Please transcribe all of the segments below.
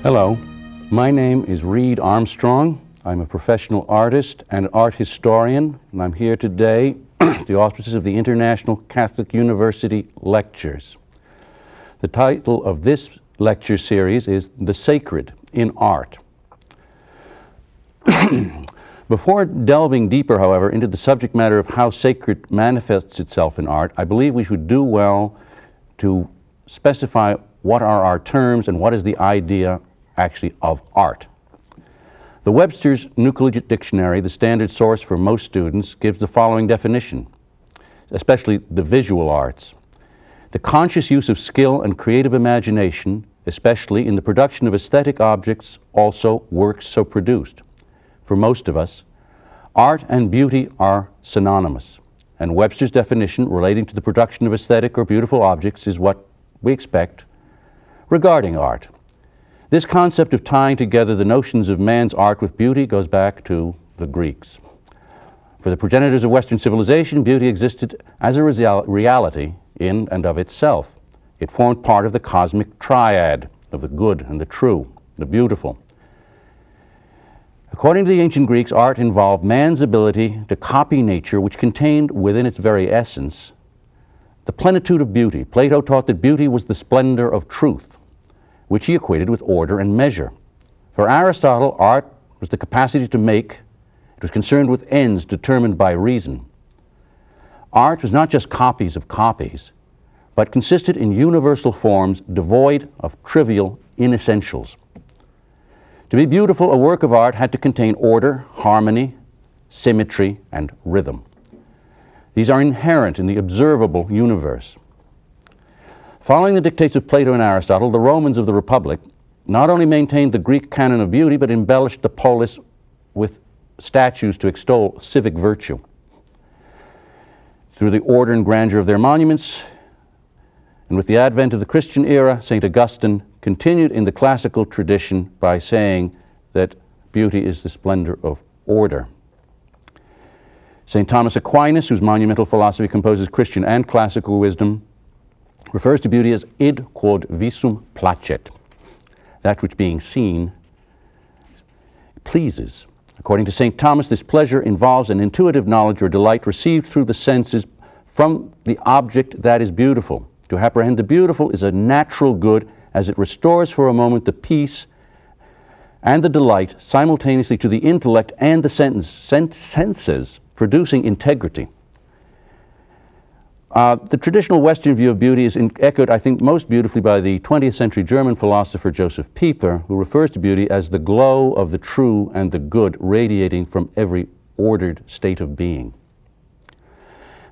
Hello, my name is Reed Armstrong. I'm a professional artist and art historian, and I'm here today at the auspices of the International Catholic University Lectures. The title of this lecture series is The Sacred in Art. Before delving deeper, however, into the subject matter of how sacred manifests itself in art, I believe we should do well to specify what are our terms and what is the idea actually of art. The Webster's New Collegiate Dictionary, the standard source for most students, gives the following definition, especially the visual arts: the conscious use of skill and creative imagination, especially in the production of aesthetic objects, also works so produced. For most of us, art and beauty are synonymous, and Webster's definition relating to the production of aesthetic or beautiful objects is what we expect regarding art. This concept of tying together the notions of man's art with beauty goes back to the Greeks. For the progenitors of Western civilization, beauty existed as a reality in and of itself. It formed part of the cosmic triad of the good and the true, the beautiful. According to the ancient Greeks, art involved man's ability to copy nature, which contained within its very essence the plenitude of beauty. Plato taught that beauty was the splendor of truth, which he equated with order and measure. For Aristotle, art was the capacity to make. It was concerned with ends determined by reason. Art was not just copies of copies, but consisted in universal forms devoid of trivial inessentials. To be beautiful, a work of art had to contain order, harmony, symmetry, and rhythm. These are inherent in the observable universe. Following the dictates of Plato and Aristotle, the Romans of the Republic not only maintained the Greek canon of beauty, but embellished the polis with statues to extol civic virtue. Through the order and grandeur of their monuments, and with the advent of the Christian era, St. Augustine continued in the classical tradition by saying that beauty is the splendor of order. St. Thomas Aquinas, whose monumental philosophy composes Christian and classical wisdom, refers to beauty as id quod visum placet, that which being seen pleases. According to St. Thomas, this pleasure involves an intuitive knowledge or delight received through the senses from the object that is beautiful. To apprehend the beautiful is a natural good, as it restores for a moment the peace and the delight simultaneously to the intellect and the senses, producing integrity. The traditional Western view of beauty is echoed, I think, most beautifully by the 20th century German philosopher Joseph Pieper, who refers to beauty as the glow of the true and the good radiating from every ordered state of being.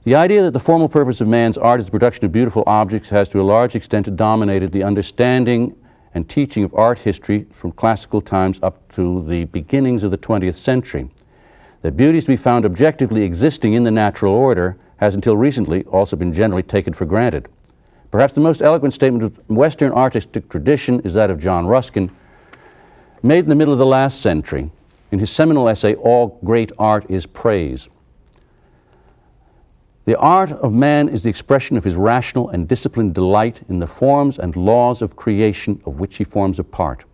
The idea that the formal purpose of man's art is the production of beautiful objects has to a large extent dominated the understanding and teaching of art history from classical times up to the beginnings of the 20th century. That beauty is to be found objectively existing in the natural order has until recently also been generally taken for granted. Perhaps the most eloquent statement of Western artistic tradition is that of John Ruskin, made in the middle of the last century in his seminal essay, All Great Art is Praise. The art of man is the expression of his rational and disciplined delight in the forms and laws of creation of which he forms a part.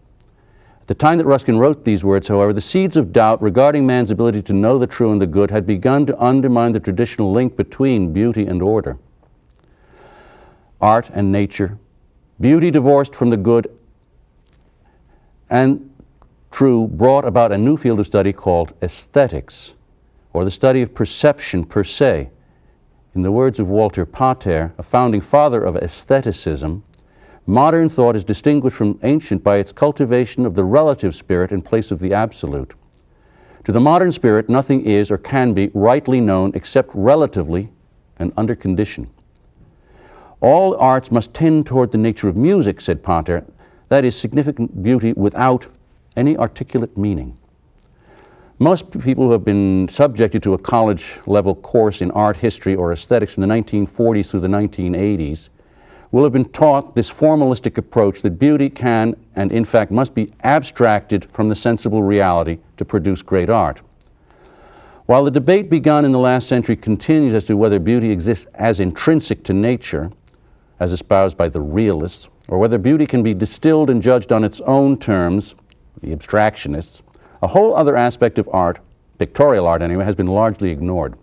At the time that Ruskin wrote these words, however, the seeds of doubt regarding man's ability to know the true and the good had begun to undermine the traditional link between beauty and order. Art and nature, beauty divorced from the good and true, brought about a new field of study called aesthetics, or the study of perception per se. In the words of Walter Pater, a founding father of aestheticism, modern thought is distinguished from ancient by its cultivation of the relative spirit in place of the absolute. To the modern spirit, nothing is or can be rightly known except relatively and under condition. All arts must tend toward the nature of music, said Pater, that is, significant beauty without any articulate meaning. Most people who have been subjected to a college-level course in art history or aesthetics from the 1940s through the 1980s will have been taught this formalistic approach that beauty can and in fact must be abstracted from the sensible reality to produce great art. While the debate begun in the last century continues as to whether beauty exists as intrinsic to nature, as espoused by the realists, or whether beauty can be distilled and judged on its own terms, the abstractionists, a whole other aspect of art, pictorial art anyway, has been largely ignored.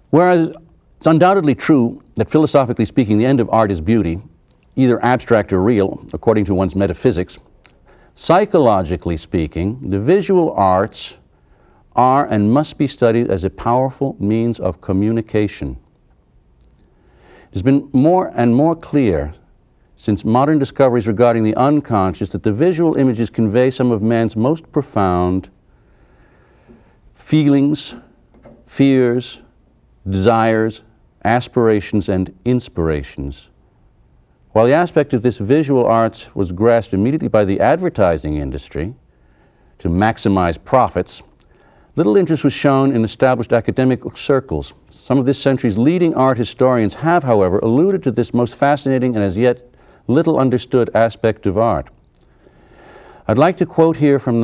Whereas it's undoubtedly true that philosophically speaking the end of art is beauty, either abstract or real, according to one's metaphysics, psychologically speaking, the visual arts are and must be studied as a powerful means of communication. It has been more and more clear since modern discoveries regarding the unconscious that the visual images convey some of man's most profound feelings, fears, desires, aspirations, and inspirations. While the aspect of this visual arts was grasped immediately by the advertising industry to maximize profits, little interest was shown in established academic circles. Some of this century's leading art historians have, however, alluded to this most fascinating and as yet little understood aspect of art. I'd like to quote here from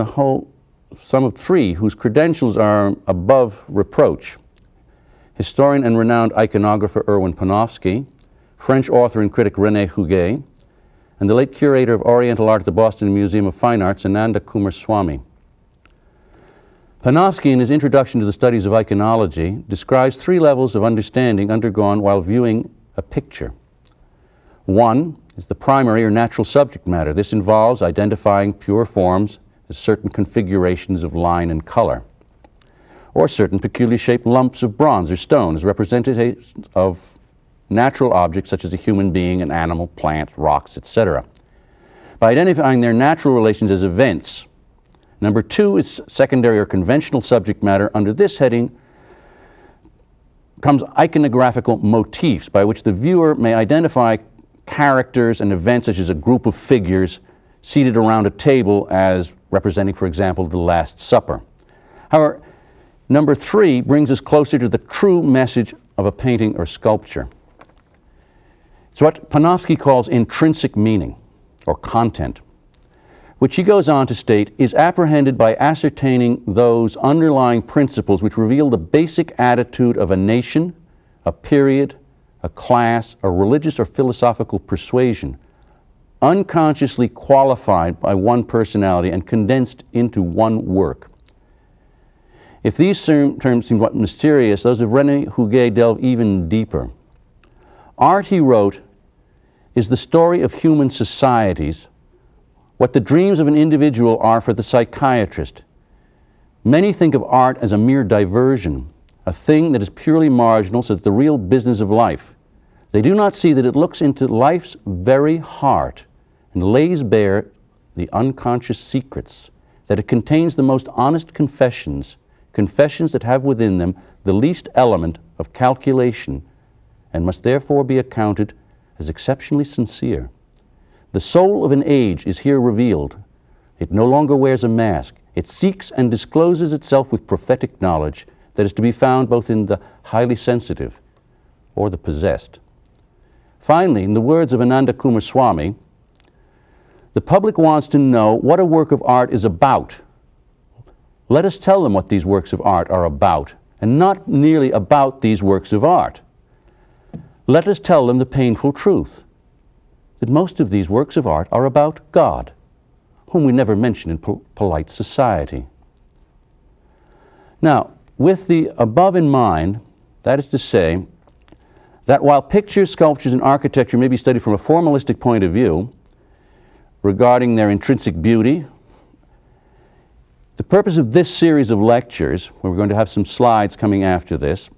some of three whose credentials are above reproach: historian and renowned iconographer Erwin Panofsky, French author and critic René Huguet, and the late curator of Oriental art at the Boston Museum of Fine Arts, Ananda Coomaraswamy. Panofsky, in his introduction to the studies of iconology, describes three levels of understanding undergone while viewing a picture. One is the primary or natural subject matter. This involves identifying pure forms as certain configurations of line and color, or certain peculiarly shaped lumps of bronze or stone as representatives of natural objects such as a human being, an animal, plant, rocks, etc. By identifying their natural relations as events. Number two is secondary or conventional subject matter. Under this heading comes iconographical motifs by which the viewer may identify characters and events such as a group of figures seated around a table as representing, for example, the Last Supper. However, number three brings us closer to the true message of a painting or sculpture. It's what Panofsky calls intrinsic meaning, or content, which he goes on to state is apprehended by ascertaining those underlying principles which reveal the basic attitude of a nation, a period, a class, a religious or philosophical persuasion, unconsciously qualified by one personality and condensed into one work. If these terms seem somewhat mysterious, those of René Huguet delve even deeper. Art, he wrote, is the story of human societies, what the dreams of an individual are for the psychiatrist. Many think of art as a mere diversion, a thing that is purely marginal, so that the real business of life. They do not see that it looks into life's very heart and lays bare the unconscious secrets, that it contains the most honest confessions, confessions that have within them the least element of calculation and must therefore be accounted as exceptionally sincere. The soul of an age is here revealed. It no longer wears a mask. It seeks and discloses itself with prophetic knowledge that is to be found both in the highly sensitive or the possessed. Finally, in the words of Ananda Coomaraswamy, the public wants to know what a work of art is about. Let us tell them what these works of art are about, and not merely about these works of art. Let us tell them the painful truth, that most of these works of art are about God, whom we never mention in polite society. Now, with the above in mind, that is to say, that while pictures, sculptures, and architecture may be studied from a formalistic point of view regarding their intrinsic beauty, the purpose of this series of lectures, where we're going to have some slides coming after this,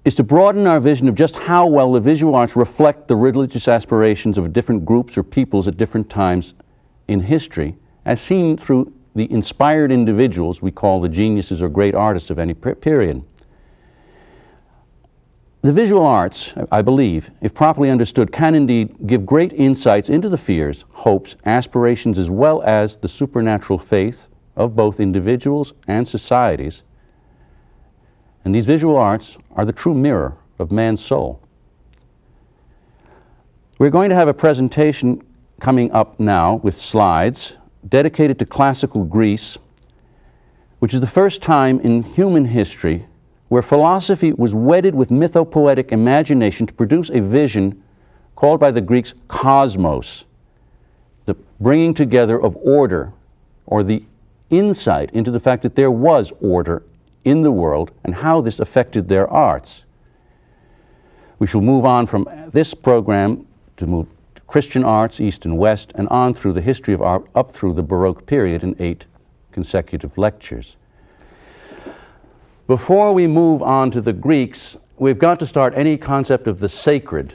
is to broaden our vision of just how well the visual arts reflect the religious aspirations of different groups or peoples at different times in history, as seen through the inspired individuals we call the geniuses or great artists of any period. The visual arts, I believe, if properly understood, can indeed give great insights into the fears, hopes, aspirations, as well as the supernatural faith of both individuals and societies. And these visual arts are the true mirror of man's soul. We're going to have a presentation coming up now with slides dedicated to classical Greece, which is the first time in human history where philosophy was wedded with mythopoetic imagination to produce a vision called by the Greeks cosmos, the bringing together of order, or the insight into the fact that there was order in the world and how this affected their arts. We shall move on from this program to move to Christian arts, East and West, and on through the history of art up through the Baroque period in 8 consecutive lectures. Before we move on to the Greeks, we've got to start any concept of the sacred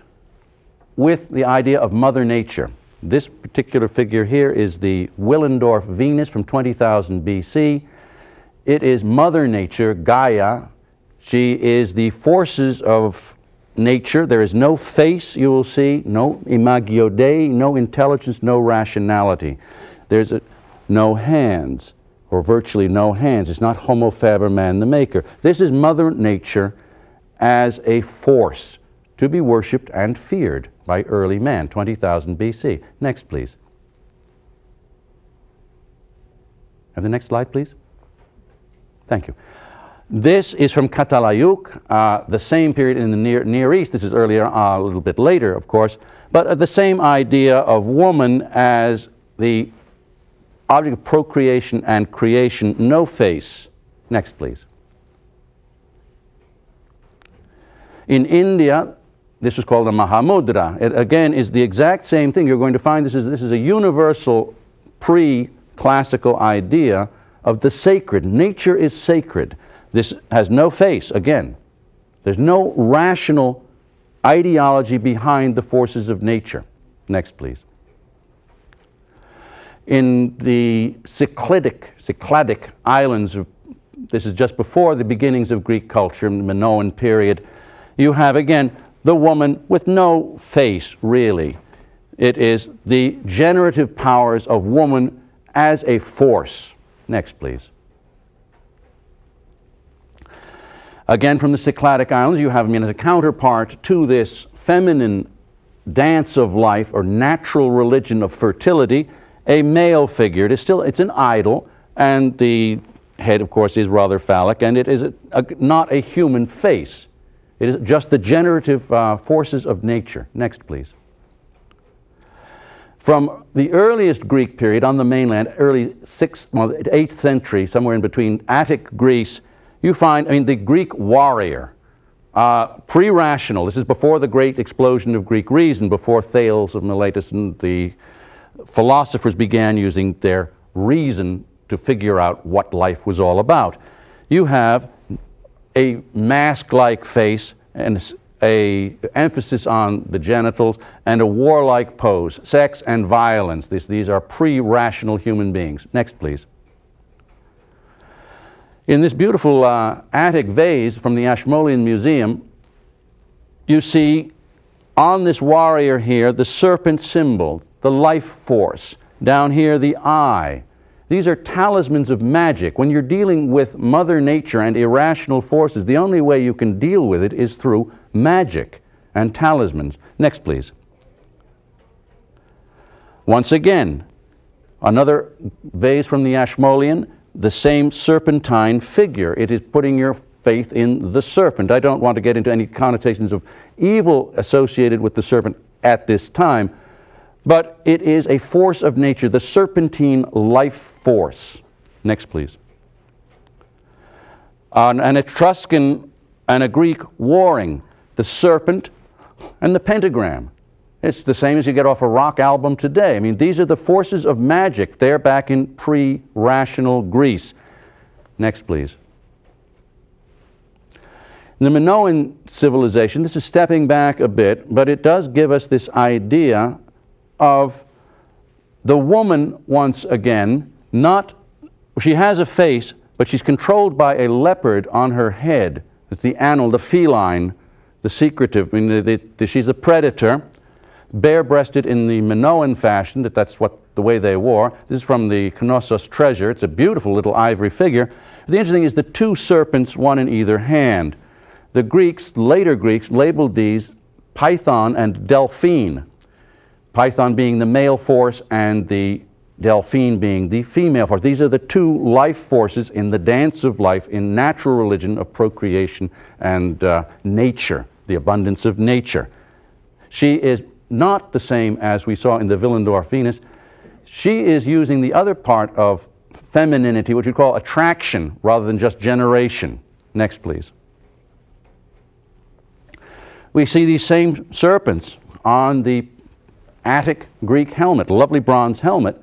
with the idea of Mother Nature. This particular figure here is the Willendorf Venus from 20,000 BC. It is Mother Nature, Gaia. She is the forces of nature. There is no face, you will see, no imagio Dei, no intelligence, no rationality. There's no hands, or virtually no hands. It's not homo faber, man the maker. This is Mother Nature as a force to be worshipped and feared by early man, 20,000 BC. Next, please. Have the next slide, please. Thank you. This is from Catalayuk, the same period in the Near East. This is earlier, a little bit later, of course, but the same idea of woman as the object of procreation and creation, no face. Next, please. In India, this is called a Mahamudra. It again is the exact same thing. You're going to find this is a universal pre-classical idea of the sacred. Nature is sacred. This has no face, again. There's no rational ideology behind the forces of nature. Next, please. In the Cycladic islands, this is just before the beginnings of Greek culture, in the Minoan period, you have, again, the woman with no face, really. It is the generative powers of woman as a force. Next, please. Again, from the Cycladic islands, you have, as a counterpart to this feminine dance of life or natural religion of fertility, a male figure. It's an idol, and the head, of course, is rather phallic, and it is not a human face. It is just the generative forces of nature. Next, please. From the earliest Greek period on the mainland, early 8th century, somewhere in between Attic Greece, you find, the Greek warrior, pre-rational. This is before the great explosion of Greek reason, before Thales of Miletus and the philosophers began using their reason to figure out what life was all about. You have a mask-like face and a emphasis on the genitals and a warlike pose, sex and violence. These are pre-rational human beings. Next, please. In this beautiful Attic vase from the Athens Museum, you see on this warrior here the serpent symbol, the life force. Down here, the eye. These are talismans of magic. When you're dealing with Mother Nature and irrational forces, the only way you can deal with it is through magic and talismans. Next, please. Once again, another vase from the Ashmolean, the same serpentine figure. It is putting your faith in the serpent. I don't want to get into any connotations of evil associated with the serpent at this time, but it is a force of nature, the serpentine life force. Next, please. An Etruscan and a Greek warring, the serpent and the pentagram. It's the same as you get off a rock album today. These are the forces of magic. They're back in pre-rational Greece. Next, please. In the Minoan Civilization, this is stepping back a bit, but it does give us this idea of the woman, once again, she has a face, but she's controlled by a leopard on her head. It's the animal, the feline, the secretive. She's a predator, bare-breasted in the Minoan fashion, that's the way they wore. This is from the Knossos treasure. It's a beautiful little ivory figure. The interesting thing is the two serpents, one in either hand. The Greeks, later Greeks, labeled these Python and Delphine. Python being the male force and the Delphine being the female force. These are the two life forces in the dance of life, in natural religion of procreation and nature, the abundance of nature. She is not the same as we saw in the Willendorf Venus. She is using the other part of femininity, which we call attraction, rather than just generation. Next, please. We see these same serpents on the Attic Greek helmet, a lovely bronze helmet,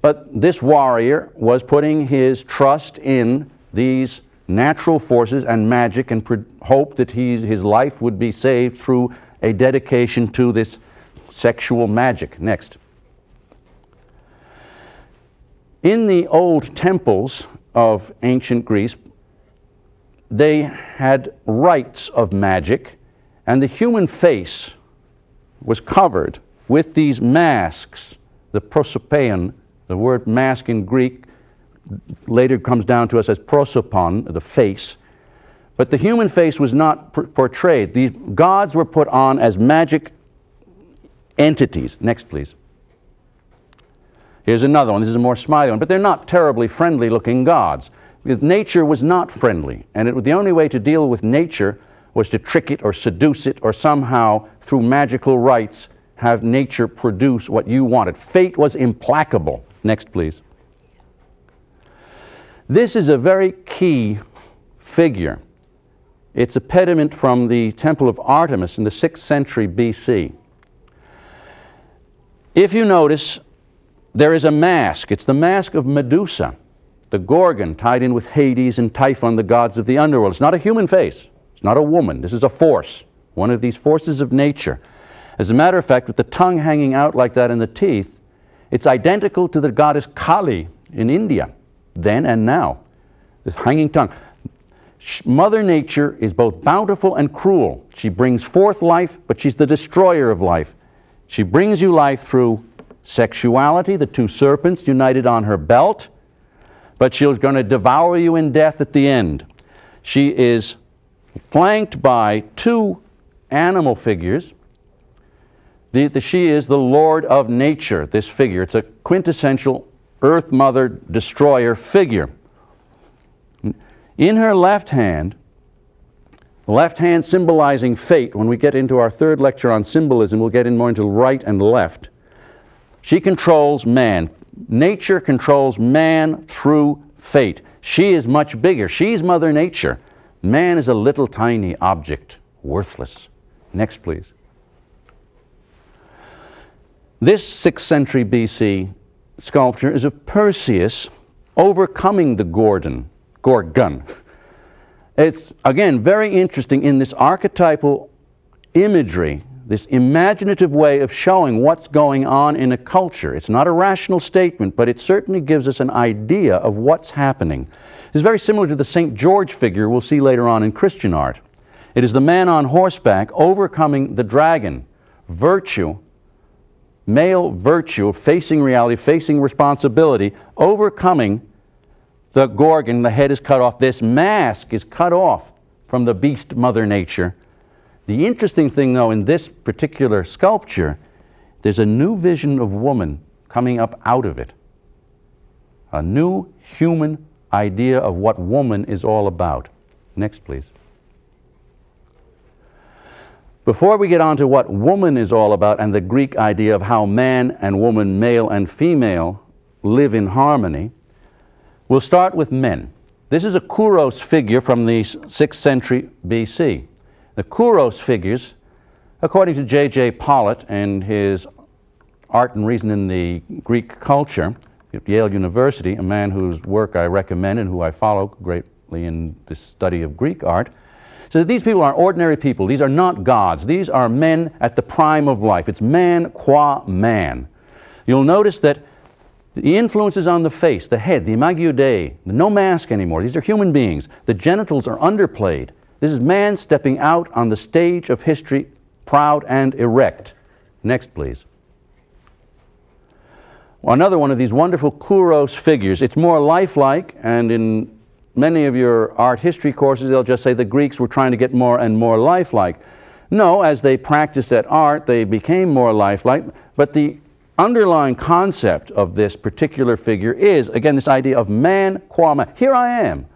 but this warrior was putting his trust in these natural forces and magic and hoped that his life would be saved through a dedication to this sexual magic. Next. In the old temples of ancient Greece, they had rites of magic, and the human face was covered with these masks, the prosopeion. The word mask in Greek later comes down to us as prosopon, the face. But the human face was not portrayed. These gods were put on as magic entities. Next, please. Here's another one. This is a more smiley one, but they're not terribly friendly looking gods, because nature was not friendly, and the only way to deal with nature was to trick it or seduce it or somehow through magical rites have nature produce what you wanted. Fate was implacable. Next, please. This is a very key figure. It's a pediment from the Temple of Artemis in the 6th century BC. If you notice, there is a mask. It's the mask of Medusa, the Gorgon, tied in with Hades and Typhon, the gods of the underworld. It's not a human face. It's not a woman. This is a force, one of these forces of nature. As a matter of fact, with the tongue hanging out like that and the teeth, it's identical to the goddess Kali in India, then and now. This hanging tongue. Mother Nature is both bountiful and cruel. She brings forth life, but she's the destroyer of life. She brings you life through sexuality, the two serpents united on her belt, but she's going to devour you in death at the end. She is flanked by two animal figures. She is the Lord of Nature, this figure. It's a quintessential Earth Mother destroyer figure. In her left hand symbolizing fate. When we get into our third lecture on symbolism, we'll get in more into right and left. She controls man. Nature controls man through fate. She is much bigger. She's Mother Nature. Man is a little tiny object, worthless. Next, please. This 6th century BC sculpture is of Perseus overcoming the Gorgon. It's, again, very interesting in this archetypal imagery, this imaginative way of showing what's going on in a culture. It's not a rational statement, but it certainly gives us an idea of what's happening. It's very similar to the St. George figure we'll see later on in Christian art. It is the man on horseback overcoming the dragon. Virtue, male virtue, facing reality, facing responsibility, overcoming the Gorgon. The head is cut off. This mask is cut off from the beast Mother Nature. The interesting thing, though, in this particular sculpture, there's a new vision of woman coming up out of it. A new human idea of what woman is all about. Next, please. Before we get on to what woman is all about and the Greek idea of how man and woman, male and female, live in harmony, we'll start with men. This is a Kuros figure from the 6th century BC. The Kuros figures, according to J.J. Pollitt and his Art and Reason in the Greek Culture at Yale University, a man whose work I recommend and who I follow greatly in the study of Greek art, so that these people are ordinary people. These are not gods. These are men at the prime of life. It's man qua man. You'll notice that the influences on the face, the head, the imago Dei, no mask anymore. These are human beings. The genitals are underplayed. This is man stepping out on the stage of history, proud and erect. Next, please. Another one of these wonderful Kuros figures. It's more lifelike, and in many of your art history courses, they'll just say the Greeks were trying to get more and more lifelike. No, as they practiced at art, they became more lifelike, but the underlying concept of this particular figure is, again, this idea of man qua man. Here I am.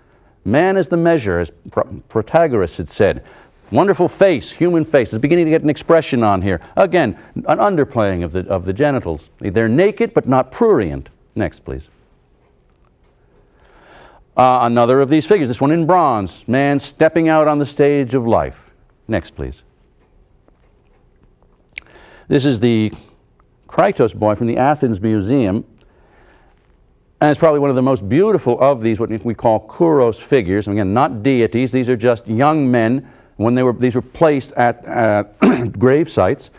Man is the measure, as Protagoras had said. Wonderful face, human face. It's beginning to get an expression on here. Again, an underplaying of the genitals. They're naked but not prurient. Next, please. Another of these figures, this one in bronze. Man stepping out on the stage of life. Next, please. This is the Kratos Boy from the Athens Museum. And it's probably one of the most beautiful of these, what we call Kuros figures. Again, not deities. These are just young men. When these were placed at grave sites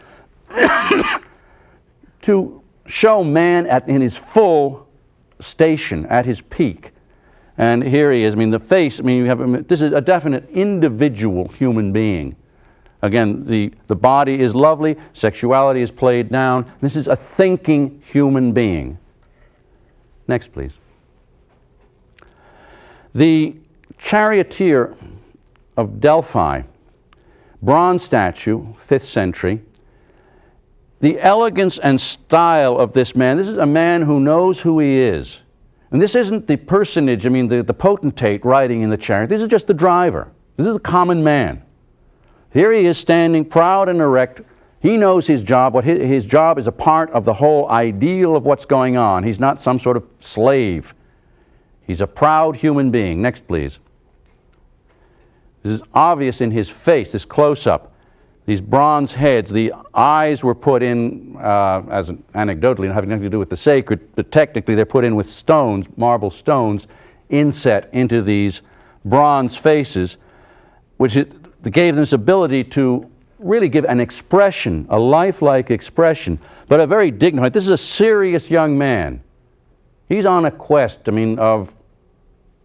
to show man in his full station, at his peak. And here he is. I mean, the face. I mean, this is a definite individual human being. Again, the body is lovely. Sexuality is played down. This is a thinking human being. Next, please. The Charioteer of Delphi, bronze statue, 5th century. The elegance and style of this man, this is a man who knows who he is. And this isn't the personage, I mean the potentate riding in the chariot. This is just the driver. This is a common man. Here he is standing proud and erect. He knows his job. His job is a part of the whole ideal of what's going on. He's not some sort of slave. He's a proud human being. Next, please. This is obvious in his face, this close-up. These bronze heads, the eyes were put in, anecdotally, having nothing to do with the sacred, but technically they're put in with stones, marble stones, inset into these bronze faces, which gave them this ability to really give an expression, a lifelike expression, but a very dignified. This is a serious young man. He's on a quest, of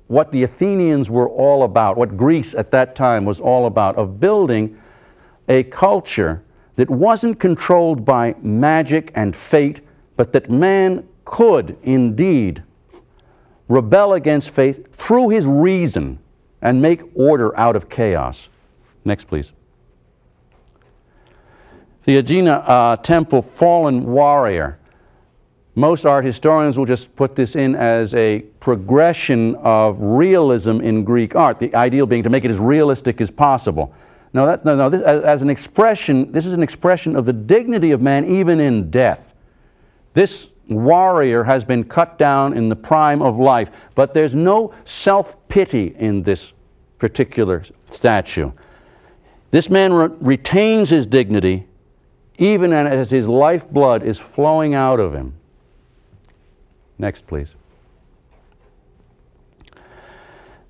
what the Athenians were all about, what Greece at that time was all about, of building a culture that wasn't controlled by magic and fate, but that man could indeed rebel against fate through his reason and make order out of chaos. Next, please. The Aegena temple fallen warrior. Most art historians will just put this in as a progression of realism in Greek art, the ideal being to make it as realistic as possible. No, this, as an expression, this is an expression of the dignity of man even in death. This warrior has been cut down in the prime of life, but there's no self-pity in this particular statue. This man retains his dignity even as his lifeblood is flowing out of him. Next, please.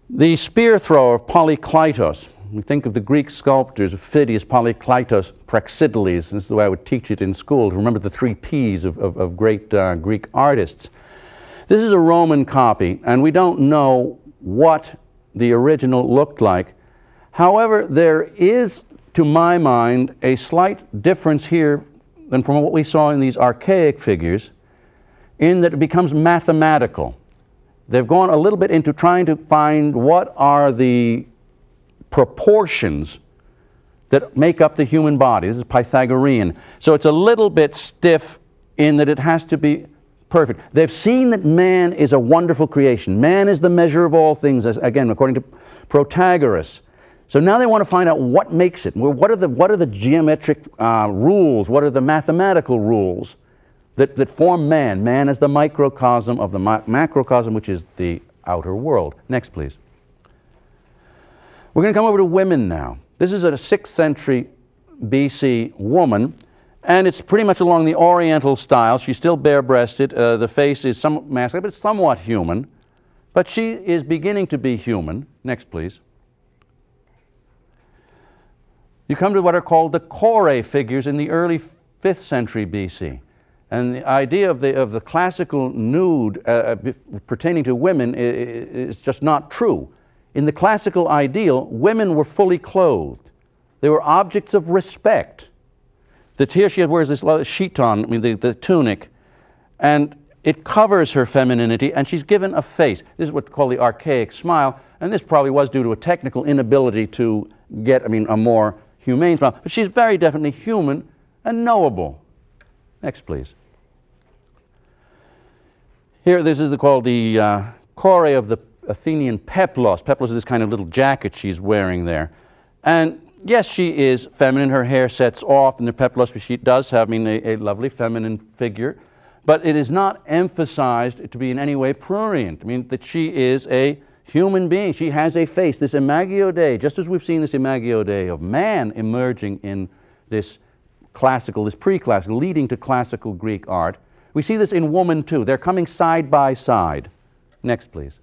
The spear thrower of Polyclitos. We think of the Greek sculptors, Phidias, Polyclitos, Praxitalis. This is the way I would teach it in school, to remember the 3 Ps of great Greek artists. This is a Roman copy, and we don't know what the original looked like. However, there is, to my mind, a slight difference here than from what we saw in these archaic figures, in that it becomes mathematical. They've gone a little bit into trying to find what are the proportions that make up the human body. This is Pythagorean. So it's a little bit stiff in that it has to be perfect. They've seen that man is a wonderful creation. Man is the measure of all things, as, again, according to Protagoras. So now they want to find out what makes it. What are the geometric rules? What are the mathematical rules that form man? Man is the microcosm of the macrocosm, which is the outer world. Next, please. We're going to come over to women now. This is a 6th century BC woman, and it's pretty much along the Oriental style. She's still bare-breasted. The face is somewhat masculine, but somewhat human. But she is beginning to be human. Next, please. You come to what are called the Kore figures in the early 5th century BC. And the idea of the classical nude pertaining to women is just not true. In the classical ideal, women were fully clothed. They were objects of respect. Here she wears this chiton, the tunic, and it covers her femininity, and she's given a face. This is what's called the archaic smile, and this probably was due to a technical inability to get, a more humane smile. But she's very definitely human and knowable. Next, please. Here, this is called the core of the Athenian peplos. Peplos is this kind of little jacket she's wearing there. And yes, she is feminine. Her hair sets off in the peplos, but she does have, I mean, a lovely feminine figure. But it is not emphasized to be in any way prurient. I mean, that she is a human being. She has a face. This Imago Dei, just as we've seen this Imago Dei of man emerging in this classical, this pre-classical, leading to classical Greek art, we see this in woman too. They're coming side by side. Next, please.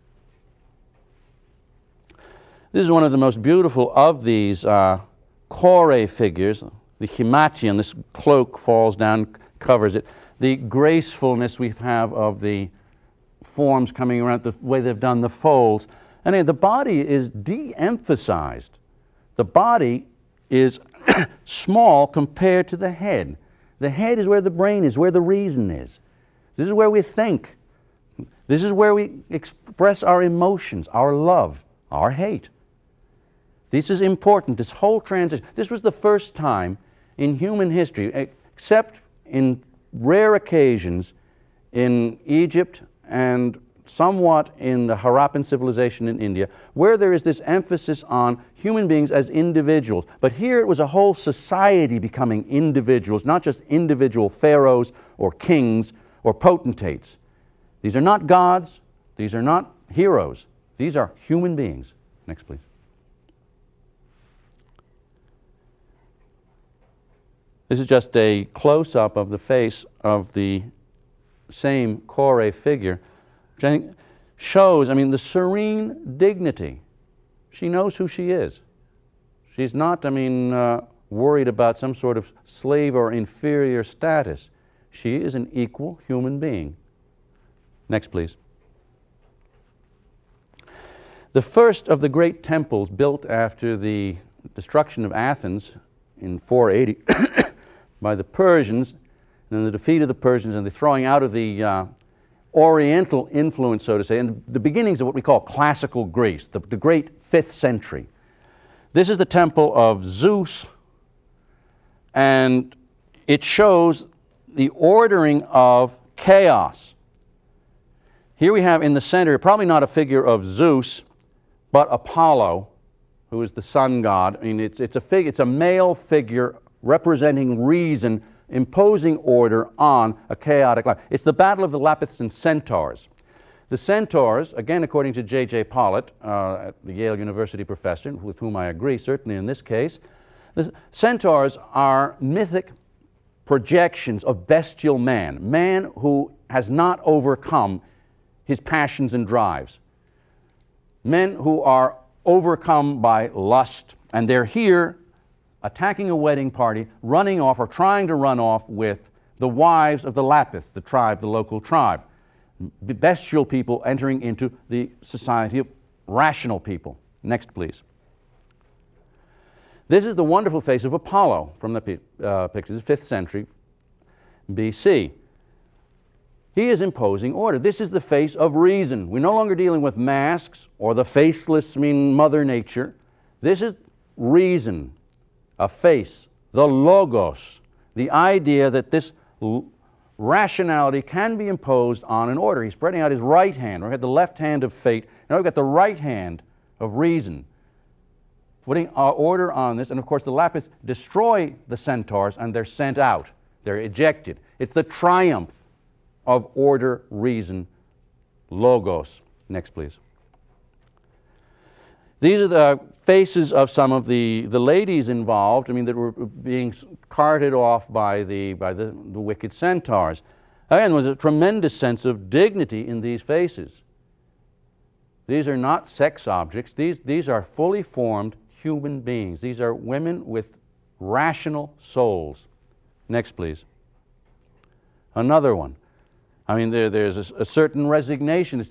This is one of the most beautiful of these core figures. The himation, this cloak falls down, covers it. The gracefulness we have of the forms coming around, the way they've done the folds. And the body is de-emphasized. The body is small compared to the head. The head is where the brain is, where the reason is. This is where we think. This is where we express our emotions, our love, our hate. This is important, this whole transition. This was the first time in human history, except in rare occasions in Egypt and somewhat in the Harappan civilization in India, where there is this emphasis on human beings as individuals. But here it was a whole society becoming individuals, not just individual pharaohs or kings or potentates. These are not gods, these are not heroes, these are human beings. Next, please. This is just a close-up of the face of the same core figure, which I think shows, I mean, the serene dignity. She knows who she is. She's not, I mean, worried about some sort of slave or inferior status. She is an equal human being. Next, please. The first of the great temples built after the destruction of Athens in 480 by the Persians, and the defeat of the Persians and the throwing out of the Oriental influence, so to say, and the beginnings of what we call classical Greece, the great 5th century. This is the temple of Zeus, and it shows the ordering of chaos. Here we have in the center, probably not a figure of Zeus, but Apollo, who is the sun god. I mean, it's a male figure representing reason, imposing order on a chaotic life. It's the battle of the Lapis and Centaurs. The Centaurs, again according to J.J. Pollitt, the Yale University professor, with whom I agree certainly in this case, the Centaurs are mythic projections of bestial man, man who has not overcome his passions and drives, men who are overcome by lust, and they're here attacking a wedding party, running off or trying to run off with the wives of the Lapis, the tribe, the local tribe. Bestial people entering into the society of rational people. Next, please. This is the wonderful face of Apollo from the pictures, 5th century BC. He is imposing order. This is the face of reason. We're no longer dealing with masks or the faceless, Mother Nature. This is reason. A face, the logos, the idea that this rationality can be imposed on an order. He's spreading out his right hand. We had the left hand of fate. Now we've got the right hand of reason, putting order on this. And of course, the Lapis destroy the Centaurs, and they're sent out. They're ejected. It's the triumph of order, reason, logos. Next, please. These are the faces of some of the ladies involved, that were being carted off by the wicked centaurs. Again, there was a tremendous sense of dignity in these faces. These are not sex objects. These are fully formed human beings. These are women with rational souls. Next, please. Another one. There's a certain resignation.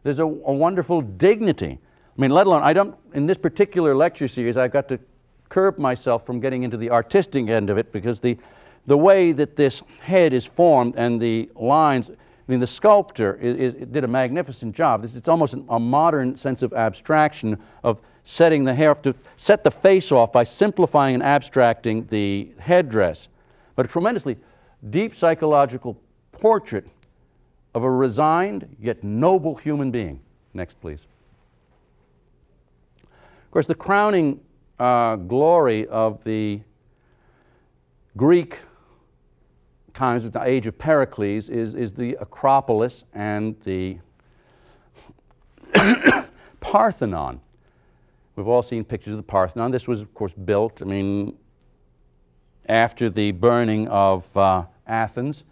There's a wonderful dignity. Let alone, in this particular lecture series, I've got to curb myself from getting into the artistic end of it, because the way that this head is formed and the lines, the sculptor did a magnificent job. It's almost a modern sense of abstraction, of setting the hair, to set the face off by simplifying and abstracting the headdress. But a tremendously deep psychological portrait of a resigned yet noble human being. Next, please. Of course, the crowning glory of the Greek times, the age of Pericles, is the Acropolis and the Parthenon. We've all seen pictures of the Parthenon. This was, of course, built, after the burning of Athens.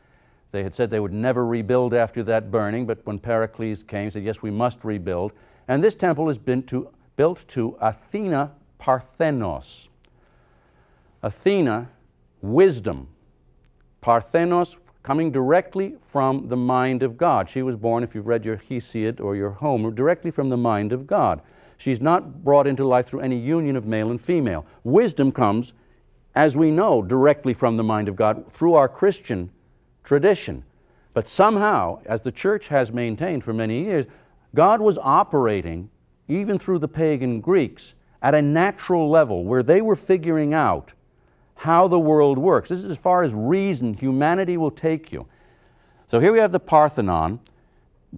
They had said they would never rebuild after that burning, but when Pericles came, he said, yes, we must rebuild. And this temple has been built to Athena Parthenos. Athena, wisdom. Parthenos, coming directly from the mind of God. She was born, if you've read your Hesiod or your Homer, directly from the mind of God. She's not brought into life through any union of male and female. Wisdom comes, as we know, directly from the mind of God through our Christian tradition. But somehow, as the church has maintained for many years, God was operating, even through the pagan Greeks, at a natural level where they were figuring out how the world works. This is as far as reason humanity will take you. So here we have the Parthenon,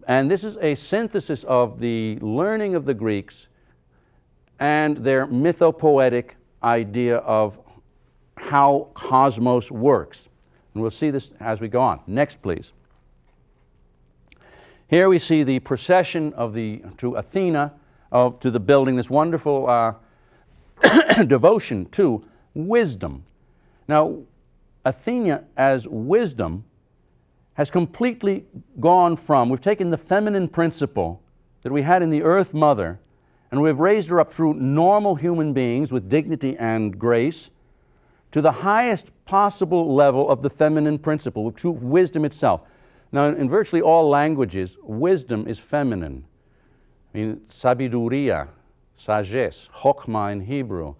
and this is a synthesis of the learning of the Greeks and their mythopoetic idea of how cosmos works. And we'll see this as we go on. Next, please. Here we see the procession to Athena, to the building, this wonderful devotion to wisdom. Now, Athena as wisdom has completely gone from, we've taken the feminine principle that we had in the Earth Mother, and we've raised her up through normal human beings with dignity and grace to the highest possible level of the feminine principle, to wisdom itself. Now, in virtually all languages, wisdom is feminine. Sabiduria, sagesse, chokmah in Hebrew.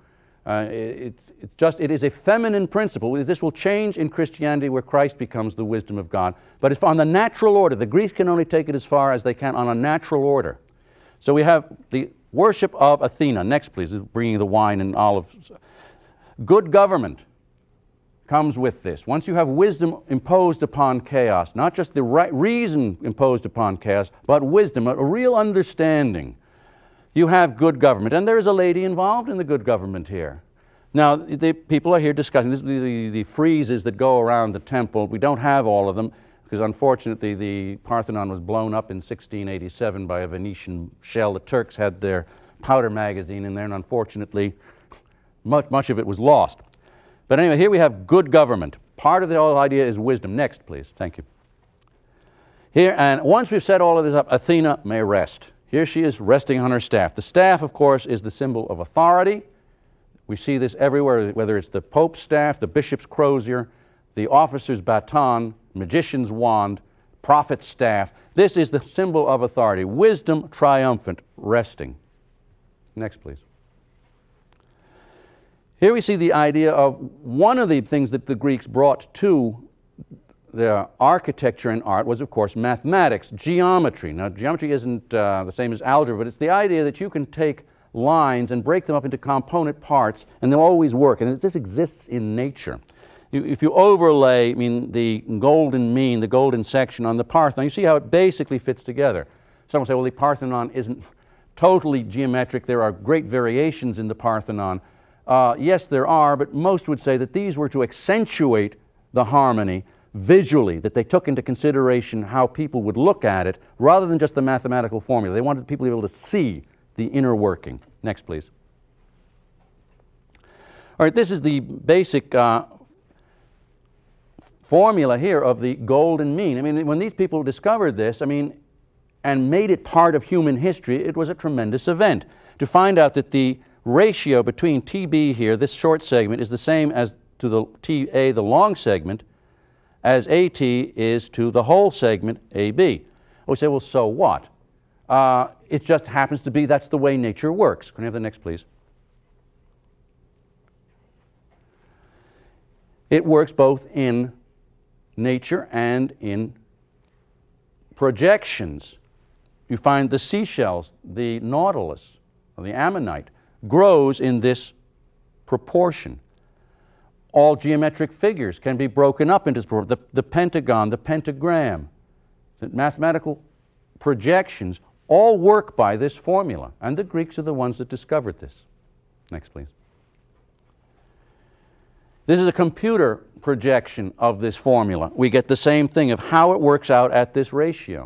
It is a feminine principle. This will change in Christianity where Christ becomes the wisdom of God. But it's on the natural order. The Greeks can only take it as far as they can on a natural order. So we have the worship of Athena. Next, please, bringing the wine and olives. Good government comes with this. Once you have wisdom imposed upon chaos, not just the right reason imposed upon chaos, but wisdom, a real understanding, you have good government. And there is a lady involved in the good government here. Now, the people are here discussing this, the friezes that go around the temple. We don't have all of them because, unfortunately, the Parthenon was blown up in 1687 by a Venetian shell. The Turks had their powder magazine in there, and unfortunately, much of it was lost. But anyway, here we have good government. Part of the whole idea is wisdom. Next, please. Thank you. Here, and once we've set all of this up, Athena may rest. Here she is resting on her staff. The staff, of course, is the symbol of authority. We see this everywhere, whether it's the Pope's staff, the bishop's crozier, the officer's baton, magician's wand, prophet's staff. This is the symbol of authority. Wisdom triumphant, resting. Next, please. Here we see the idea of one of the things that the Greeks brought to the architecture and art was, of course, mathematics, geometry. Now, geometry isn't the same as algebra, but it's the idea that you can take lines and break them up into component parts, and they'll always work. And this exists in nature. If you overlay, the golden mean, the golden section on the Parthenon, you see how it basically fits together. Some will say, well, the Parthenon isn't totally geometric. There are great variations in the Parthenon. Yes, there are, but most would say that these were to accentuate the harmony visually, that they took into consideration how people would look at it rather than just the mathematical formula. They wanted people to be able to see the inner working. Next, please. All right, this is the basic formula here of the golden mean. When these people discovered this, and made it part of human history, it was a tremendous event to find out that the ratio between TB here, this short segment, is the same as to the TA, the long segment, as AT is to the whole segment, AB. We say, well, so what? It just happens to be that's the way nature works. Can I have the next, please? It works both in nature and in projections. You find the seashells, the Nautilus, or the ammonite, grows in this proportion. All geometric figures can be broken up into the pentagon, the pentagram, that mathematical projections all work by this formula, and the Greeks are the ones that discovered this. Next, please. This is a computer projection of this formula. We get the same thing of how it works out at this ratio.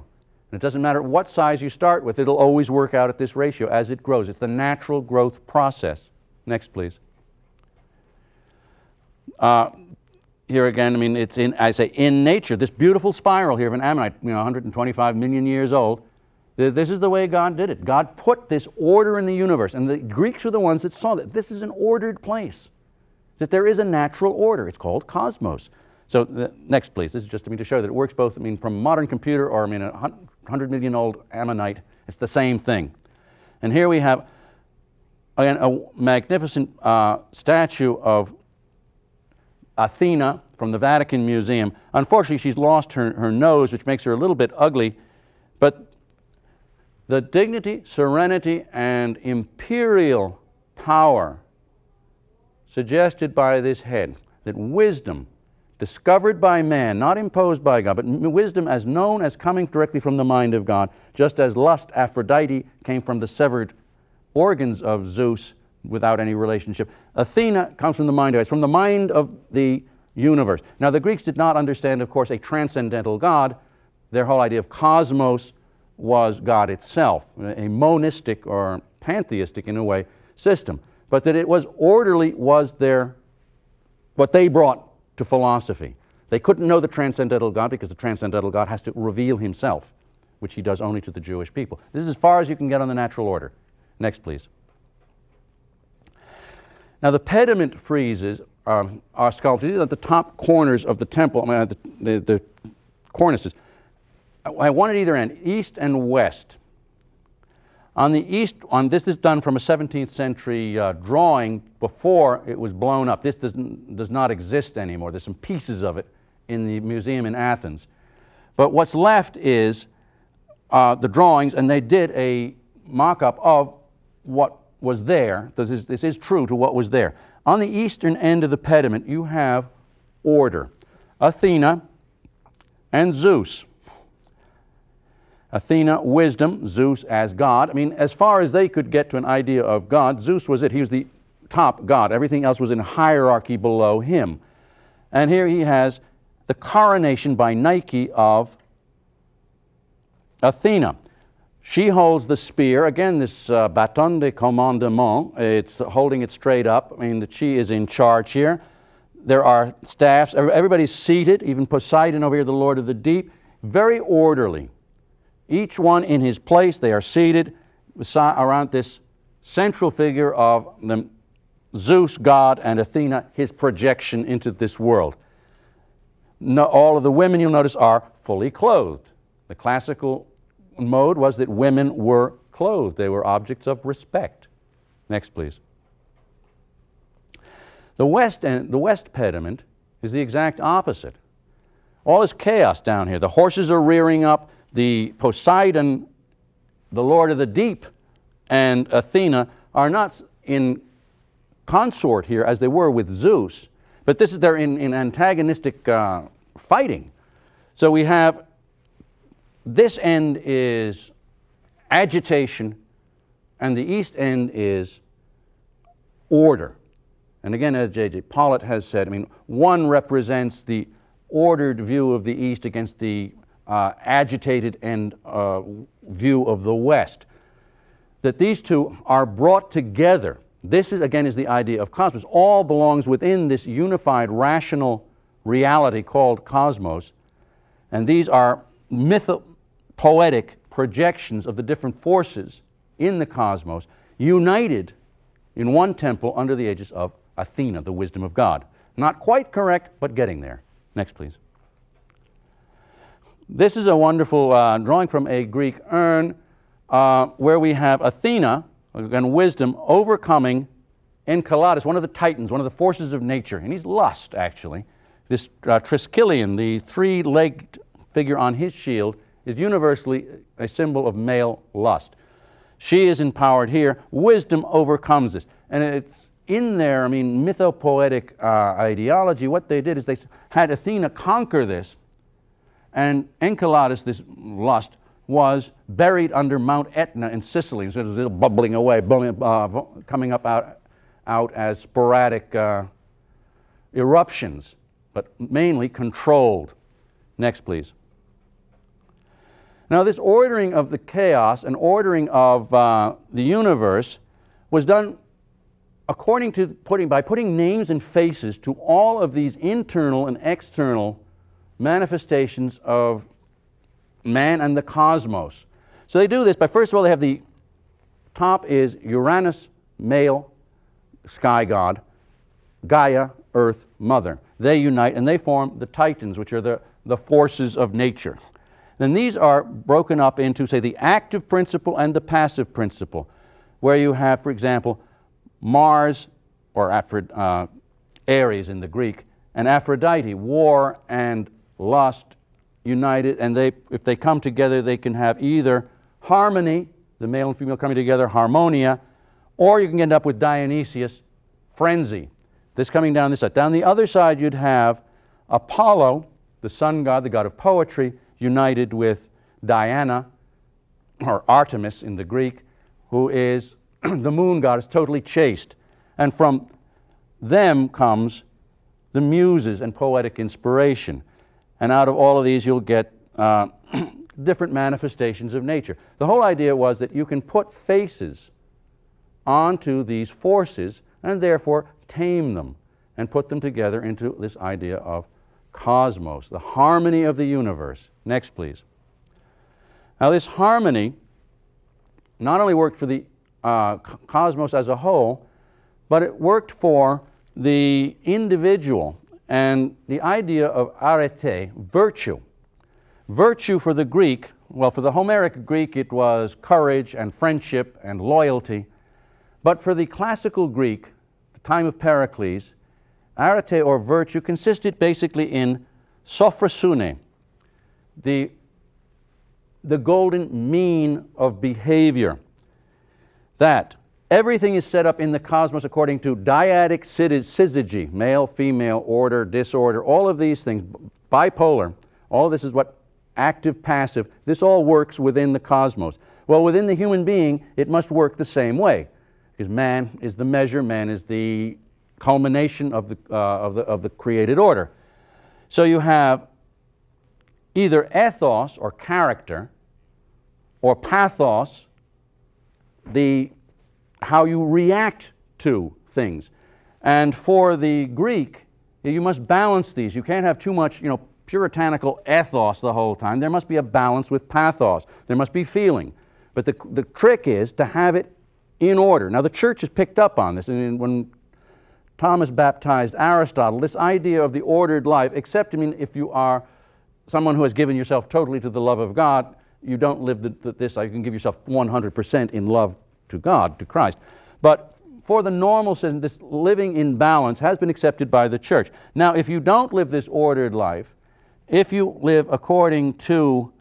And it doesn't matter what size you start with, it'll always work out at this ratio as it grows. It's the natural growth process. Next, please. Here again, I mean, it's in, I say, in nature, this beautiful spiral here of an ammonite, 125 million years old. This is the way God did it. God put this order in the universe, and the Greeks are the ones that saw that this is an ordered place, that there is a natural order. It's called cosmos. So next, please. This is just to show that it works both, from a modern computer or, a 100 million old ammonite. It's the same thing. And here we have, again, a magnificent statue of Athena from the Vatican Museum. Unfortunately, she's lost her nose, which makes her a little bit ugly, but the dignity, serenity, and imperial power suggested by this head, that wisdom discovered by man, not imposed by God, but wisdom as known as coming directly from the mind of God, just as lust, Aphrodite, came from the severed organs of Zeus without any relationship. Athena comes from the mind of God. It's from the mind of the universe. Now, the Greeks did not understand, of course, a transcendental God. Their whole idea of cosmos was God itself, a monistic or pantheistic, in a way, system. But that it was orderly was what they brought to philosophy. They couldn't know the transcendental God because the transcendental God has to reveal himself, which he does only to the Jewish people. This is as far as you can get on the natural order. Next, please. Now, the pediment friezes are sculptures. These are at the top corners of the temple, the cornices. I want at either end, east and west. On the east, this is done from a 17th century drawing before it was blown up. This does not exist anymore. There's some pieces of it in the museum in Athens. But what's left is the drawings, and they did a mock-up of what was there. This is true to what was there. On the eastern end of the pediment, you have order. Athena and Zeus. Athena, wisdom, Zeus as God. As far as they could get to an idea of God, Zeus was it. He was the top God. Everything else was in hierarchy below him. And here he has the coronation by Nike of Athena. She holds the spear. Again, this bâton de commandement. It's holding it straight up. That she is in charge here. There are staffs. Everybody's seated, even Poseidon over here, the Lord of the Deep. Very orderly. Each one in his place. They are seated around this central figure of the Zeus, God, and Athena, his projection into this world. All of the women, you'll notice, are fully clothed. The classical mode was that women were clothed. They were objects of respect. Next, please. The west pediment is the exact opposite. All is chaos down here. The horses are rearing up. The Poseidon, the Lord of the Deep, and Athena are not in consort here as they were with Zeus, but they're in antagonistic fighting. So we have this end is agitation, and the east end is order. And again, as J.J. Pollitt has said, one represents the ordered view of the east against the agitated and view of the west. That these two are brought together. This is the idea of cosmos. All belongs within this unified rational reality called cosmos. And these are mythopoetic projections of the different forces in the cosmos, united in one temple under the aegis of Athena, the wisdom of God. Not quite correct, but getting there. Next, please. This is a wonderful drawing from a Greek urn where we have Athena, again wisdom, overcoming Enceladus, one of the titans, one of the forces of nature. And he's lust, actually. This Triskelion, the three-legged figure on his shield, is universally a symbol of male lust. She is empowered here. Wisdom overcomes this. And it's in their, mythopoetic ideology. What they did is they had Athena conquer this And Enceladus, this lust, was buried under Mount Etna in Sicily. So it was bubbling away, coming up out as sporadic eruptions, but mainly controlled. Next, please. Now, this ordering of the chaos and ordering of the universe was done according to by putting names and faces to all of these internal and external manifestations of man and the cosmos. So they do this by, first of all, they have the top is Uranus, male, sky god, Gaia, earth, mother. They unite and they form the Titans, which are the forces of nature. Then these are broken up into, say, the active principle and the passive principle, where you have, for example, Mars, or Ares in the Greek, and Aphrodite, war and lust united, and if they come together, they can have either harmony, the male and female coming together, harmonia, or you can end up with Dionysius, frenzy. This coming down this side. Down the other side, you'd have Apollo, the sun god, the god of poetry, united with Diana, or Artemis in the Greek, who is the moon goddess, totally chaste. And from them comes the muses and poetic inspiration. And out of all of these, you'll get different manifestations of nature. The whole idea was that you can put faces onto these forces and therefore tame them and put them together into this idea of cosmos, the harmony of the universe. Next, please. Now, this harmony not only worked for the cosmos as a whole, but it worked for the individual. And the idea of arete, virtue. Virtue for the Greek, well, for the Homeric Greek, it was courage and friendship and loyalty. But for the classical Greek, the time of Pericles, arete, or virtue, consisted basically in sophrosune, the golden mean of behavior. That everything is set up in the cosmos according to dyadic syzygy, male, female, order, disorder, all of these things, bipolar, all this is what active, passive, this all works within the cosmos. Well, within the human being, it must work the same way, because man is the measure, man is the culmination of the created order. So you have either ethos, or character, or pathos, how you react to things. And for the Greek, you must balance these. You can't have too much, puritanical ethos the whole time. There must be a balance with pathos. There must be feeling. But the trick is to have it in order. Now, the church has picked up on this. And when Thomas baptized Aristotle, this idea of the ordered life, except, if you are someone who has given yourself totally to the love of God, you don't live this life. You can give yourself 100% in love to God, to Christ. But for the normal citizen, this living in balance has been accepted by the church. Now, if you don't live this ordered life, if you live according to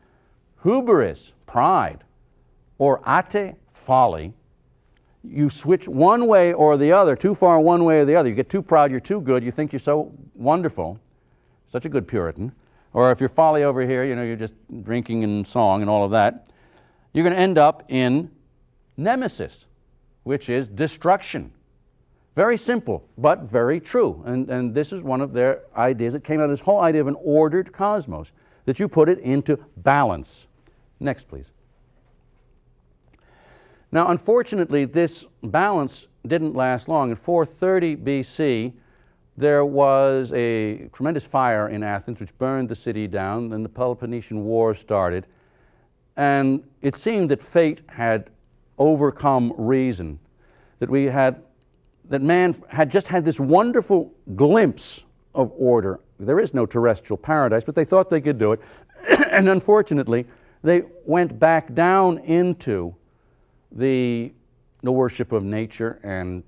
hubris, pride, or ate, folly, you switch one way or the other, too far one way or the other. You get too proud, you're too good, you think you're so wonderful, such a good Puritan. Or if you're folly over here, you're just drinking and song and all of that, you're going to end up in nemesis, which is destruction. Very simple, but very true. And this is one of their ideas that came out of this whole idea of an ordered cosmos, that you put it into balance. Next, please. Now, unfortunately, this balance didn't last long. In 430 BC, there was a tremendous fire in Athens which burned the city down. Then the Peloponnesian War started. And it seemed that fate had overcome reason, that man had just had this wonderful glimpse of order. There is no terrestrial paradise, but they thought they could do it. And unfortunately, they went back down into the worship of nature and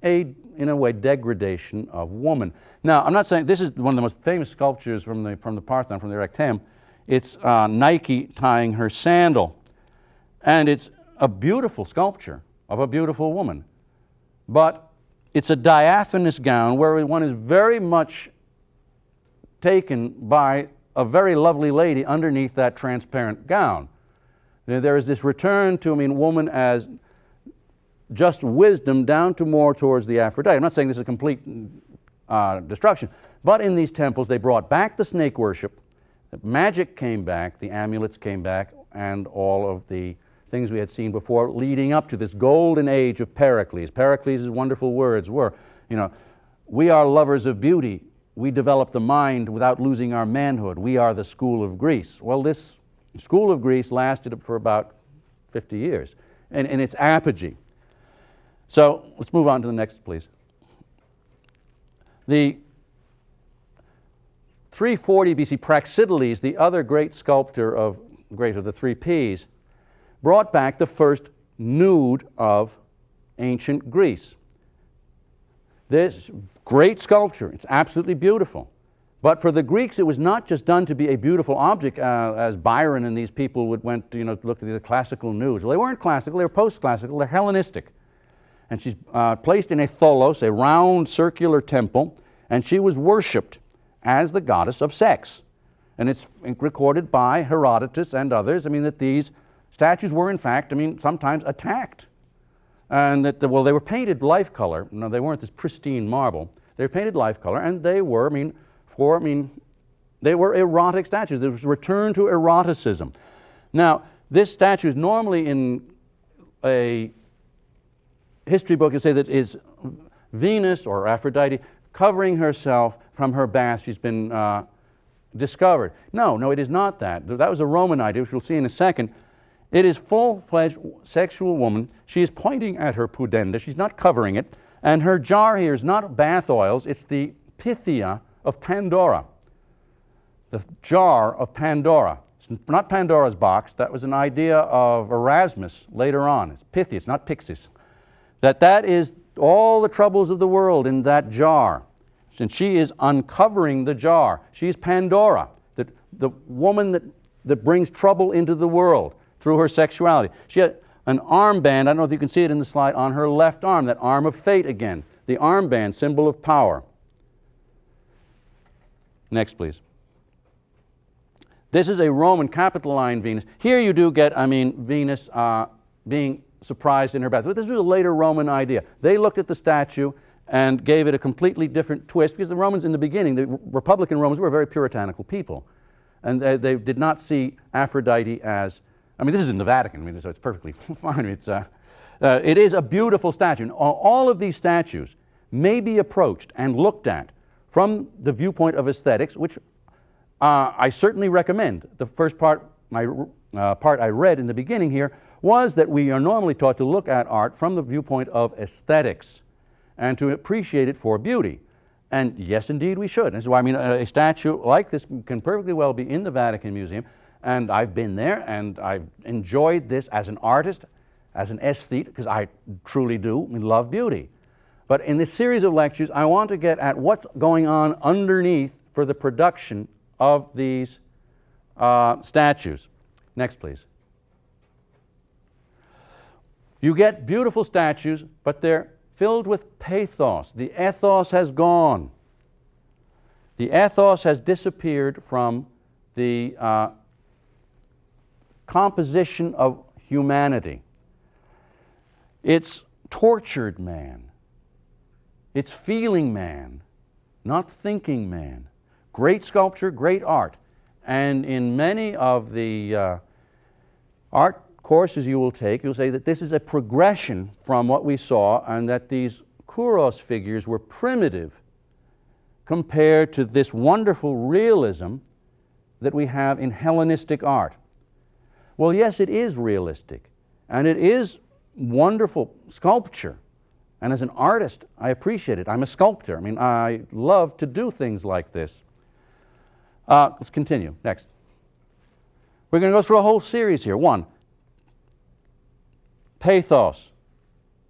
in a way, degradation of woman. Now, I'm not saying this is one of the most famous sculptures from the Parthenon, from the Erechteum. It's Nike tying her sandal, and it's a beautiful sculpture of a beautiful woman. But it's a diaphanous gown where one is very much taken by a very lovely lady underneath that transparent gown. There is this return to, woman as just wisdom down to more towards the Aphrodite. I'm not saying this is a complete destruction, but in these temples they brought back the snake worship, the magic came back, the amulets came back, and all of the things we had seen before leading up to this golden age of Pericles. Pericles' wonderful words were, we are lovers of beauty. We develop the mind without losing our manhood. We are the school of Greece. Well, this school of Greece lasted for about 50 years in its apogee. So let's move on to the next, please. The 340 BC, Praxitalis, the other great sculptor of the three Ps, brought back the first nude of ancient Greece. This great sculpture, it's absolutely beautiful. But for the Greeks, it was not just done to be a beautiful object, as Byron and these people went to look at the classical nudes. Well, they weren't classical, they were post-classical, they're Hellenistic. And she's placed in a tholos, a round circular temple, and she was worshipped as the goddess of sex. And it's recorded by Herodotus and others, that these statues were in fact, sometimes attacked. And that, they were painted life color. No, they weren't this pristine marble. They were painted life color, and they were, they were erotic statues. There was a return to eroticism. Now, this statue is normally in a history book, you say that is Venus or Aphrodite covering herself from her bath. She's been discovered. No, it is not that. That was a Roman idea, which we'll see in a second. It is full-fledged sexual woman. She is pointing at her pudenda. She's not covering it. And her jar here is not bath oils. It's the Pythia of Pandora. The jar of Pandora. It's not Pandora's box. That was an idea of Erasmus later on. It's Pythia, it's not Pixis. That is all the troubles of the world in that jar. And she is uncovering the jar. She's Pandora, the woman that brings trouble into the world through her sexuality. She had an armband, I don't know if you can see it in the slide, on her left arm, that arm of fate again. The armband, symbol of power. Next, please. This is a Roman Capitoline Venus. Here you do get, Venus being surprised in her bath. But this was a later Roman idea. They looked at the statue and gave it a completely different twist, because the Romans in the beginning, the Republican Romans, were very puritanical people. And they did not see Aphrodite as, this is in the Vatican, so it's perfectly fine. It is a beautiful statue. All of these statues may be approached and looked at from the viewpoint of aesthetics, which I certainly recommend. The first part I read in the beginning here was that we are normally taught to look at art from the viewpoint of aesthetics and to appreciate it for beauty. And yes, indeed, we should. This is why a statue like this can perfectly well be in the Vatican Museum, and I've been there, and I've enjoyed this as an artist, as an aesthete, because I truly do love beauty. But in this series of lectures, I want to get at what's going on underneath for the production of these statues. Next, please. You get beautiful statues, but they're filled with pathos. The ethos has gone. The ethos has disappeared from the composition of humanity. It's tortured man. It's feeling man, not thinking man. Great sculpture, great art. And in many of the art courses you will take, you'll say that this is a progression from what we saw, and that these Kuros figures were primitive compared to this wonderful realism that we have in Hellenistic art. Well, yes, it is realistic, and it is wonderful sculpture. And as an artist, I appreciate it. I'm a sculptor. I love to do things like this. Let's continue. Next. We're going to go through a whole series here. One, pathos.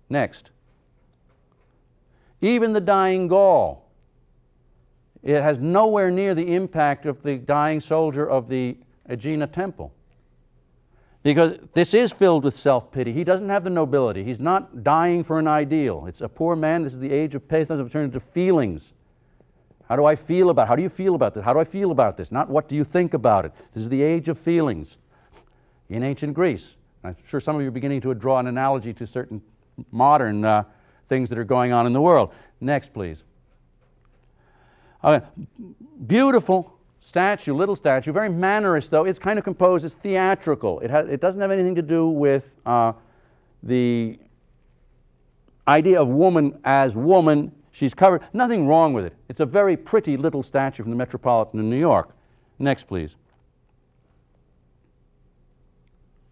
Next. Even the dying Gaul. It has nowhere near the impact of the dying soldier of the Aegena temple. Because this is filled with self-pity. He doesn't have the nobility. He's not dying for an ideal. It's a poor man. This is the age of pathos, of turning to feelings. How do I feel about it? How do you feel about this? How do I feel about this? Not what do you think about it. This is the age of feelings in ancient Greece. I'm sure some of you are beginning to draw an analogy to certain modern things that are going on in the world. Next, please. Beautiful statue, little statue, very mannerist though. It's kind of composed, it's theatrical. It doesn't have anything to do with the idea of woman as woman. She's covered, nothing wrong with it. It's a very pretty little statue from the Metropolitan in New York. Next, please.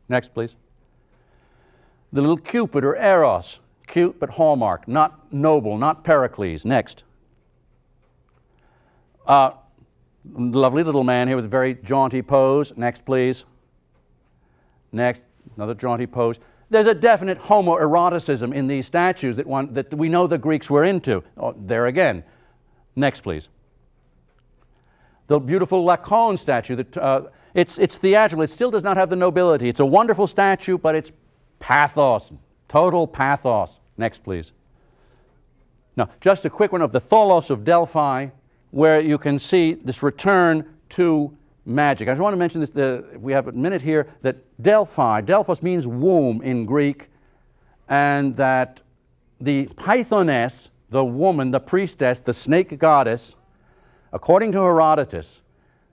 Next, please. The little Cupid or Eros, cute but hallmark, not noble, not Pericles. Next. Lovely little man here with a very jaunty pose. Next, please. Next, another jaunty pose. There's a definite homoeroticism in these statues that we know the Greeks were into. Oh, there again. Next, please. The beautiful Lacone statue. It's theatrical. It still does not have the nobility. It's a wonderful statue, but it's pathos, total pathos. Next, please. Now, just a quick one of the Tholos of Delphi, where you can see this return to magic. I just want to mention this, we have a minute here, that Delphos means womb in Greek, and that the Pythoness, the woman, the priestess, the snake goddess, according to Herodotus,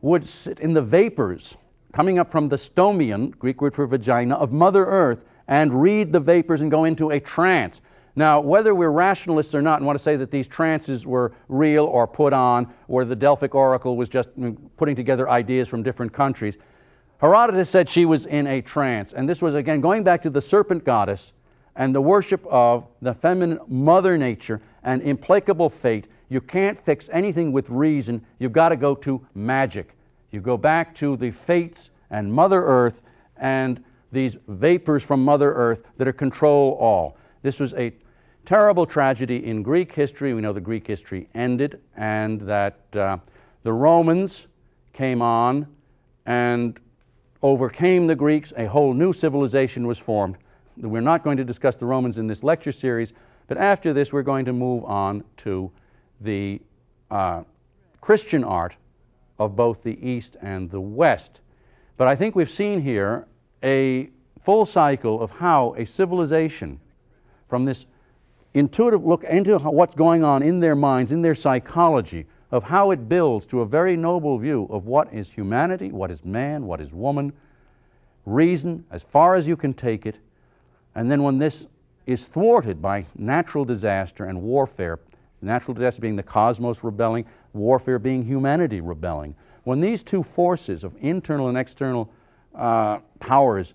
would sit in the vapors coming up from the stomion, Greek word for vagina, of Mother Earth, and read the vapors and go into a trance. Now, whether we're rationalists or not and want to say that these trances were real or put on, or the Delphic oracle was just putting together ideas from different countries, Herodotus said she was in a trance. And this was, again, going back to the serpent goddess and the worship of the feminine mother nature and implacable fate. You can't fix anything with reason. You've got to go to magic. You go back to the fates and Mother Earth and these vapors from Mother Earth that control all. This was a terrible tragedy in Greek history. We know the Greek history ended, and that the Romans came on and overcame the Greeks. A whole new civilization was formed. We're not going to discuss the Romans in this lecture series, but after this we're going to move on to the Christian art of both the East and the West. But I think we've seen here a full cycle of how a civilization, from this intuitive look into what's going on in their minds, in their psychology, of how it builds to a very noble view of what is humanity, what is man, what is woman, reason as far as you can take it, and then when this is thwarted by natural disaster and warfare, natural disaster being the cosmos rebelling, warfare being humanity rebelling, when these two forces of internal and external powers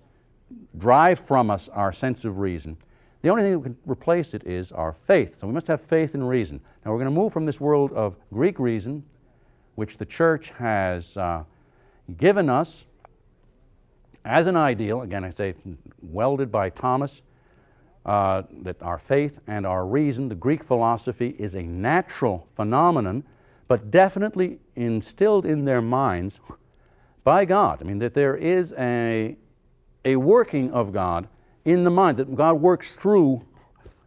drive from us our sense of reason, the only thing that can replace it is our faith. So we must have faith in reason. Now we're going to move from this world of Greek reason, which the Church has given us as an ideal, again I say welded by Thomas, that our faith and our reason, the Greek philosophy, is a natural phenomenon, but definitely instilled in their minds by God. I mean, that there is a working of God in the mind, that God works through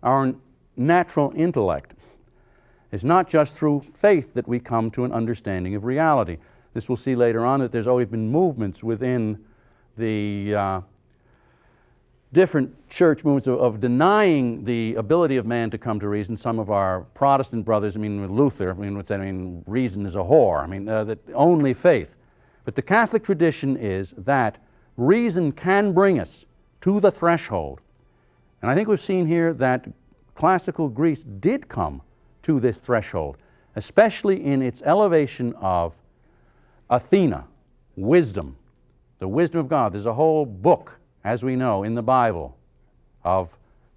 our natural intellect. It's not just through faith that we come to an understanding of reality. This we'll see later on, that there's always been movements within the different church movements of denying the ability of man to come to reason. Some of our Protestant brothers, I mean with Luther, would say, reason is a whore, that only faith. But the Catholic tradition is that reason can bring us to the threshold. And I think we've seen here that classical Greece did come to this threshold, especially in its elevation of Athena, wisdom, the wisdom of God. There's a whole book, as we know, in the Bible of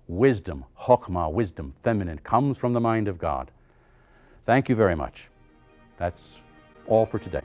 wisdom, chokmah, wisdom, feminine, comes from the mind of God. Thank you very much. That's all for today.